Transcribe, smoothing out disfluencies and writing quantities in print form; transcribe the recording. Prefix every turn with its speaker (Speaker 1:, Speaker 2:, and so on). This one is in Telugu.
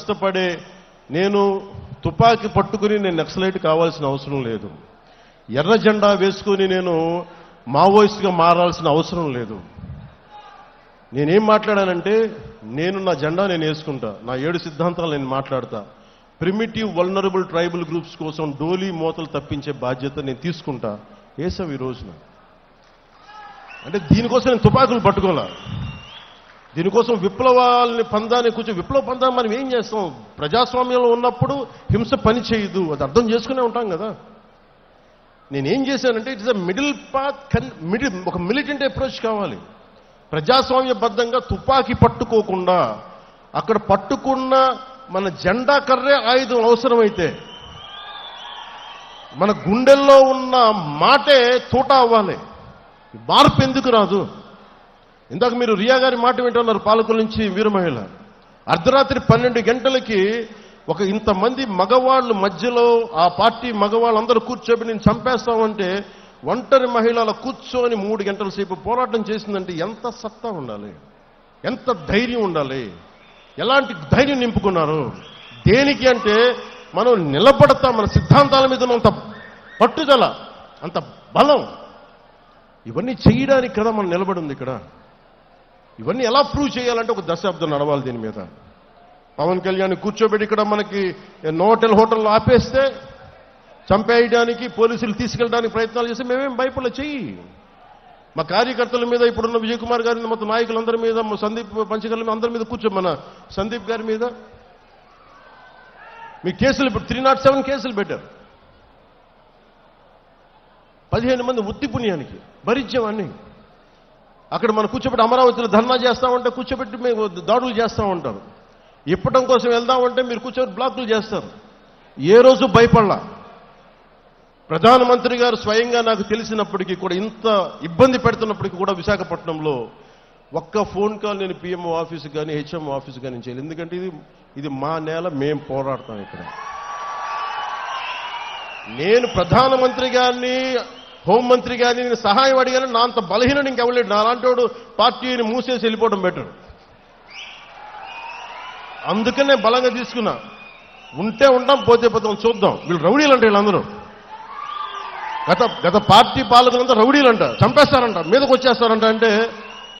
Speaker 1: ఇష్టపడే నేను తుపాకీ పట్టుకుని నేను నక్సలైట్ కావాల్సిన అవసరం లేదు. ఎర్ర జెండా వేసుకుని నేను మావోయిస్ట్గా మారాల్సిన అవసరం లేదు. నేనేం మాట్లాడానంటే నేను నా జెండా నేను వేసుకుంటా, నా 7 సిద్ధాంతాలు నేను మాట్లాడతా. ప్రిమిటివ్ వల్నరబుల్ ట్రైబల్ గ్రూప్స్ కోసం డోలీ మోతలు తప్పించే బాధ్యత నేను తీసుకుంటా. వేసాం ఈ రోజున. అంటే దీనికోసం నేను తుపాకులు పట్టుకోలే. దీనికోసం విప్లవాలని పందాన్ని కూర్చొని విప్లవ పందాన్ని మనం ఏం చేస్తాం? ప్రజాస్వామ్యంలో ఉన్నప్పుడు హింస పని చేయదు, అది అర్థం చేసుకునే ఉంటాం కదా. నేనేం చేశానంటే ఇట్స్ అ మిడిల్ పాత్, ఒక మిలిటెంట్ అప్రోచ్ కావాలి. ప్రజాస్వామ్యబద్ధంగా తుపాకీ పట్టుకోకుండా అక్కడ పట్టుకున్న మన జెండా కర్రే ఆయుధం అవసరమైతే మన గుండెల్లో ఉన్న మాటే తూట అవ్వాలి. మార్పు ఎందుకు రాదు? ఇందాక మీరు రియా గారి మాట వింటున్నారు, పాలకుల నుంచి వీర మహిళ. అర్ధరాత్రి 12 గంటలకి ఒక ఇంతమంది మగవాళ్ళు మధ్యలో ఆ పార్టీ మగవాళ్ళందరూ కూర్చోబెట్టి నేను చంపేస్తామంటే ఒంటరి మహిళల కూర్చొని 3 గంటల సేపు పోరాటం చేసిందంటే ఎంత సత్తా ఉండాలి, ఎంత ధైర్యం ఉండాలి, ఎలాంటి ధైర్యం నింపుకున్నారు. దేనికి అంటే మనం నిలబడతాం, మన సిద్ధాంతాల మీద అంత పట్టుదల, అంత బలం. ఇవన్నీ చేయడానికి కదా మనం నిలబడి ఉంది ఇక్కడ. ఇవన్నీ ఎలా ప్రూవ్ చేయాలంటే ఒక దశాబ్దం నడవాలి దీని మీద. పవన్ కళ్యాణ్ కూర్చోబెట్టి ఇక్కడ మనకి నోటెల్ హోటల్లో ఆపేస్తే చంపేయడానికి పోలీసులు తీసుకెళ్ళడానికి ప్రయత్నాలు చేస్తే మేమేం భయపడలే. చెయ్యి. మా కార్యకర్తల మీద, ఇప్పుడున్న విజయ్ కుమార్ గారి మొత్తం నాయకులందరి మీద, సందీప్ పంచకర్ల మీద, అందరి మీద కూర్చో, మన సందీప్ గారి మీద మీ కేసులు 307 కేసులు పెట్టారు. 15 మంది ఉత్తి పుణ్యానికి భరించామన్నీ. అక్కడ మనం కూర్చోబెట్టి అమరావతిలో ధర్నా చేస్తామంటే కూర్చోబెట్టి మేము దాడులు చేస్తూ ఉంటారు. ఇప్పటం కోసం వెళ్దామంటే మీరు కూర్చోబెట్టి బ్లాకులు చేస్తారు. ఏ రోజు భయపడలా. ప్రధానమంత్రి గారు స్వయంగా నాకు తెలిసినప్పటికీ కూడా, ఇంత ఇబ్బంది పెడుతున్నప్పటికీ కూడా విశాఖపట్నంలో ఒక్క ఫోన్ కాల్ నేను పిఎంఓ ఆఫీసు కానీ హెచ్ఎంఓ ఆఫీసు కానీ చేయాలి. ఎందుకంటే ఇది మా నేల, మేం పోరాడతాం ఇక్కడ. నేను ప్రధానమంత్రి గారిని, హోంమంత్రి గారిని నేను సహాయం అడిగాను. నా అంత బలహీనం ఇంకెవలేడు. నా అలాంటి వాడు పార్టీని మూసేసి వెళ్ళిపోవడం బెటర్. అందుకనే బలంగా తీసుకున్నా. ఉంటే ఉంటాం, పోతే పోతాం, చూద్దాం. వీళ్ళు రౌడీలు అంటే వీళ్ళందరూ గత పార్టీ పాలకులంతా రౌడీలు అంట, చంపేస్తారంట, మీదకి వచ్చేస్తారంట. అంటే